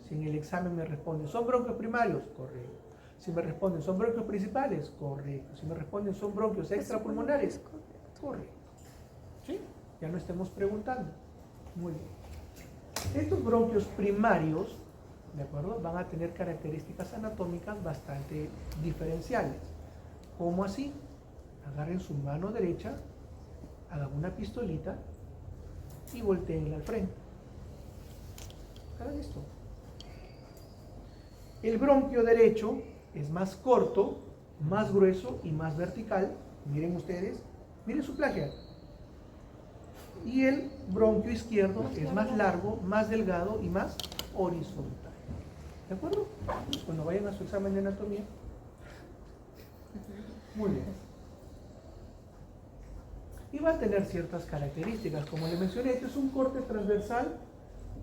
S1: Si en el examen me responden, ¿son bronquios primarios? Correcto. Si me responden, ¿son bronquios principales? Correcto. Si me responden, ¿son bronquios extrapulmonares? Correcto. ¿Sí? Ya no estemos preguntando. Muy bien. Estos bronquios primarios, ¿de acuerdo? Van a tener características anatómicas bastante diferenciales. ¿Cómo así? Agarren su mano derecha, hagan una pistolita y volteenla al frente. Hagan esto. El bronquio derecho es más corto, más grueso y más vertical. Miren ustedes, miren su plaquia. Y el bronquio izquierdo es más largo, más delgado y más horizontal. ¿De acuerdo? Cuando vayan a su examen de anatomía. Muy bien. Y va a tener ciertas características. Como le mencioné, este es un corte transversal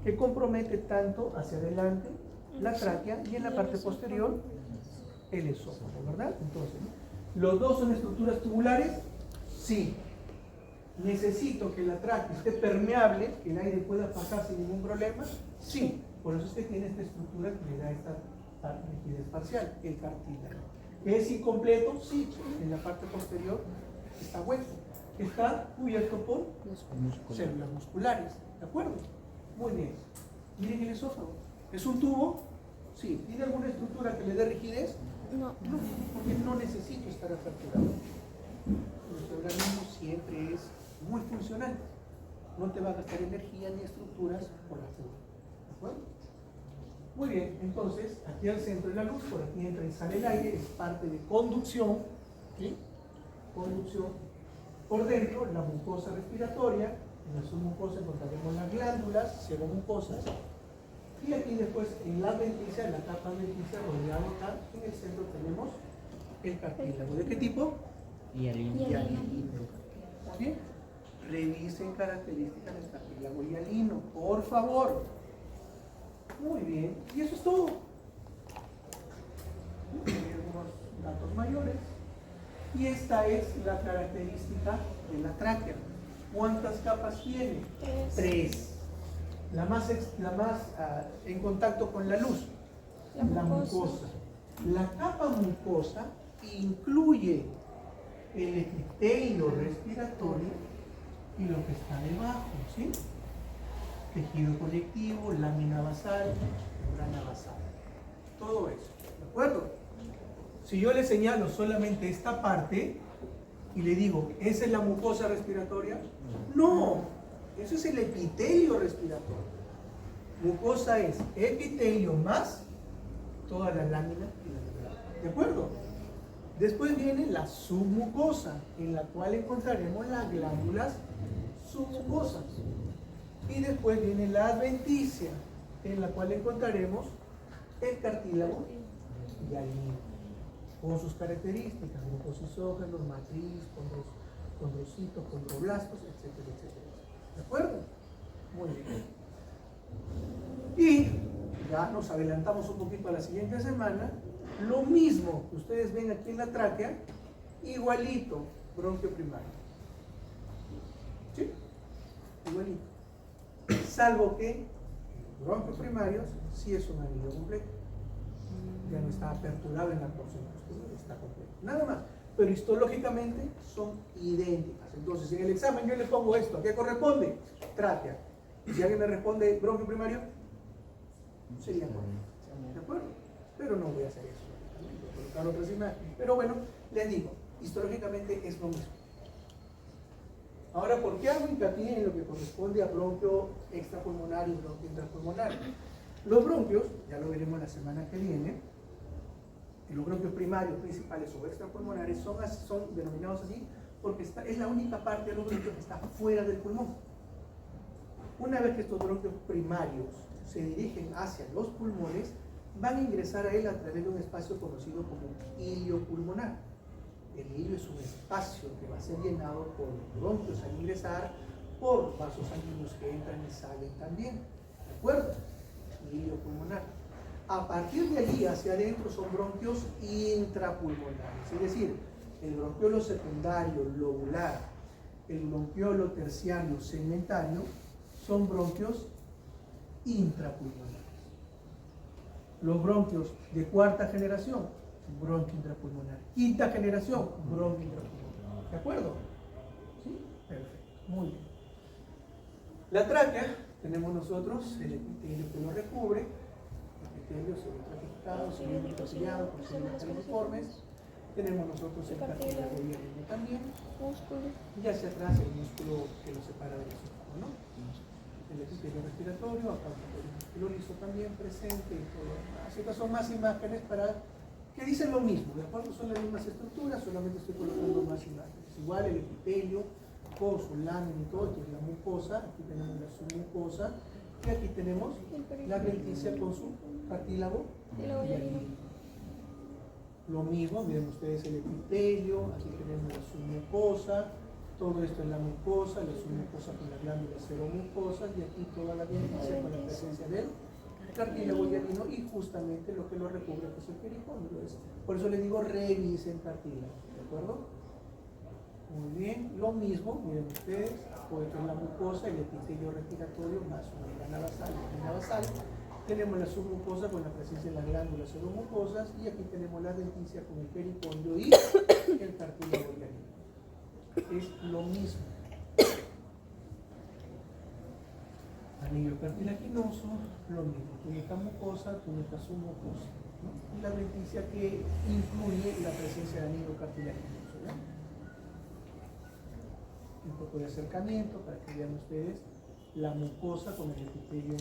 S1: que compromete tanto hacia adelante la tráquea y en la parte posterior el esófago, ¿verdad? Entonces, ¿los dos son estructuras tubulares? Sí. ¿Necesito que la tráquea esté permeable, que el aire pueda pasar sin ningún problema? Sí. Por eso es que tiene esta estructura que le da esta rigidez parcial, el cartílago. ¿Es incompleto? Sí. En la parte posterior está hueco. Está cubierto por células musculares. ¿De acuerdo? Muy bien. Miren el esófago. ¿Es un tubo? Sí. ¿Tiene alguna estructura que le dé rigidez?
S2: No.
S1: No, porque no necesito estar aperturado. Nuestro organismo siempre es muy funcional. No te va a gastar energía ni estructuras por la fuga. ¿De acuerdo? Muy bien, entonces aquí al centro de la luz, por aquí entra y sale el aire, es parte de conducción. ¿Sí? Conducción. Por dentro, la mucosa respiratoria. En la submucosa encontraremos las glándulas seromucosas. Y aquí después en la adventicia, en la capa adventicia, rodeado acá, en el centro tenemos el cartílago. ¿De qué tipo?
S3: Hialino.
S1: ¿Está bien? Revisen características del cartílago hialino, por favor. Muy bien. Y eso es todo. Hay algunos datos mayores. Y esta es la característica de la tráquea. ¿Cuántas capas tiene? Tres. La más en contacto con la luz, la mucosa. La capa mucosa incluye el epitelio respiratorio y lo que está debajo, ¿sí? tejido conectivo, lámina basal, membrana basal. Todo eso, ¿de acuerdo? Si yo le señalo solamente esta parte y le digo, ¿esa es la mucosa respiratoria? No, eso es el epitelio respiratorio. Mucosa es epitelio más toda la lámina y la membrana. ¿De acuerdo? Después viene la submucosa, en la cual encontraremos las glándulas submucosas. Y después viene la adventicia, en la cual encontraremos el cartílago hialino, con sus características, grupos isógenos, matriz, condrocitos, condroblastos, etcétera, etcétera. ¿De acuerdo? Muy bien. Y ya nos adelantamos un poquito a la siguiente semana. Lo mismo que ustedes ven aquí en la tráquea, igualito, bronquio primario. ¿Sí? Igualito. Salvo que el bronquio primario sí es un anillo completo. Ya no está aperturado en la porción posterior, está completo. Nada más. Pero histológicamente son idénticas. Entonces, en el examen yo le pongo esto. ¿A qué corresponde? Tráquea. Y si alguien me responde bronquio primario, sería bueno. ¿De acuerdo? Pero no voy a hacer eso. Voy a colocar otras imágenes. Pero bueno, les digo, histológicamente es lo mismo. Ahora, ¿por qué hago hincapié en lo que corresponde a bronquio extrapulmonar y bronquio intrapulmonar? Los bronquios, ya lo veremos la semana que viene, los bronquios primarios, principales o extrapulmonares son denominados así porque es la única parte de los bronquios que está fuera del pulmón. Una vez que estos bronquios primarios se dirigen hacia los pulmones, van a ingresar a él a través de un espacio conocido como hilio pulmonar. El hilio es un espacio que va a ser llenado por los bronquios al ingresar, por vasos sanguíneos que entran y salen también. ¿De acuerdo? Hilio pulmonar. A partir de allí hacia adentro son bronquios intrapulmonares, es decir, el bronquiolo secundario, lobular, el bronquiolo terciario, segmentario, son bronquios intrapulmonares. Los bronquios de cuarta generación, bronquio intrapulmonar. Quinta generación, bronquio intrapulmonar. ¿De acuerdo? ¿Sí? Perfecto. Muy bien. La tráquea, tenemos nosotros el epitelio que lo recubre, epitelio semitraqueado, semicapillado, con células califormes. Tenemos nosotros el cartílago hialino también.
S2: Músculo.
S1: Y hacia atrás el músculo que lo separa del esófago, ¿no? El epitelio respiratorio, acá el músculo liso también presente y todo lo demás. Estas son más imágenes para que dicen lo mismo, ¿de acuerdo? Son las mismas estructuras, solamente estoy colocando más imágenes. Igual el epitelio con su lámina y todo, esto es la mucosa, aquí tenemos la submucosa y aquí tenemos la adventicia con su cartílago hialino. Lo mismo, miren ustedes el epitelio, aquí tenemos la submucosa, todo esto es la mucosa, la submucosa con las glándulas seromucosas y aquí toda la adventicia con la presencia del cartílago hialino y justamente lo que lo recubre que es el pericóndilo. Por eso les digo revisen cartílago, ¿de acuerdo? Muy bien, lo mismo, miren ustedes, pues esto es la mucosa, el epitelio respiratorio más una membrana basal, tenemos la submucosa con la presencia de las glándulas seromucosas y aquí tenemos la adventicia con el pericóndilo y el cartílago hialino. Es lo mismo. Anillo cartilaginoso, lo mismo, túnica mucosa, túnica submucosa, ¿no? Y la adventicia que incluye la presencia de anillo cartilaginoso, ¿no? Un poco de acercamiento para que vean ustedes la mucosa con el epitelio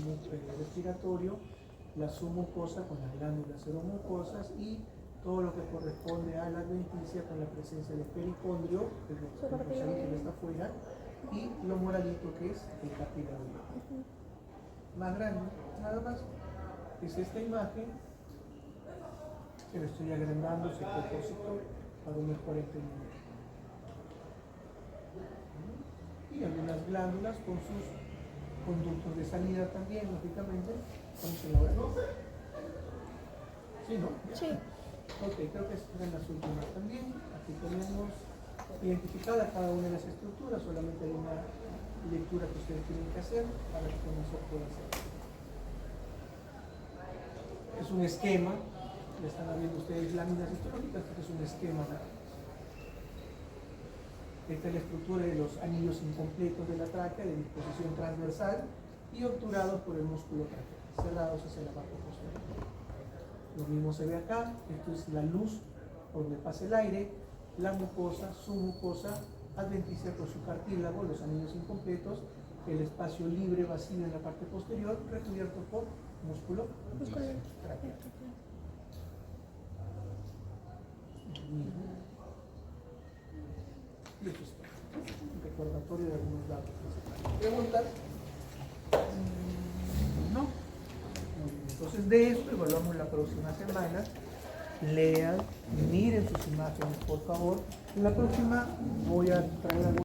S1: respiratorio, la submucosa con las glándulas seromucosas y todo lo que corresponde a la adventicia con la presencia del pericondrio, el rosadito que está afuera, y lo moradito que es el cartílago. Más grande, nada más, es esta imagen que lo estoy agrandando ese propósito para un mejor entendimiento. Y algunas glándulas con sus conductos de salida también, lógicamente. Vamos a elaborar. ¿Sí, no?
S2: Sí.
S1: Ok, creo que estas eran las últimas también. Aquí tenemos identificadas cada una de las estructuras, solamente hay una lectura que ustedes tienen que hacer para que con eso puedan hacer. Es un esquema, le están viendo ustedes láminas histológicas, este es un esquema. Esta es la estructura de los anillos incompletos de la tráquea de disposición transversal y obturados por el músculo traqueal, cerrados hacia la parte posterior. Lo mismo se ve acá, esto es la luz por donde pasa el aire, la mucosa, su mucosa adventicia con su cartílago, los anillos incompletos, el espacio libre vacío en la parte posterior, recubierto por músculo traqueal. Y eso es todo. Un recordatorio de algunos datos principales. ¿Preguntas? No. Muy bien. Entonces de esto evaluamos la próxima semana. Lean, miren sus imágenes, por favor. En la próxima voy a traer algo.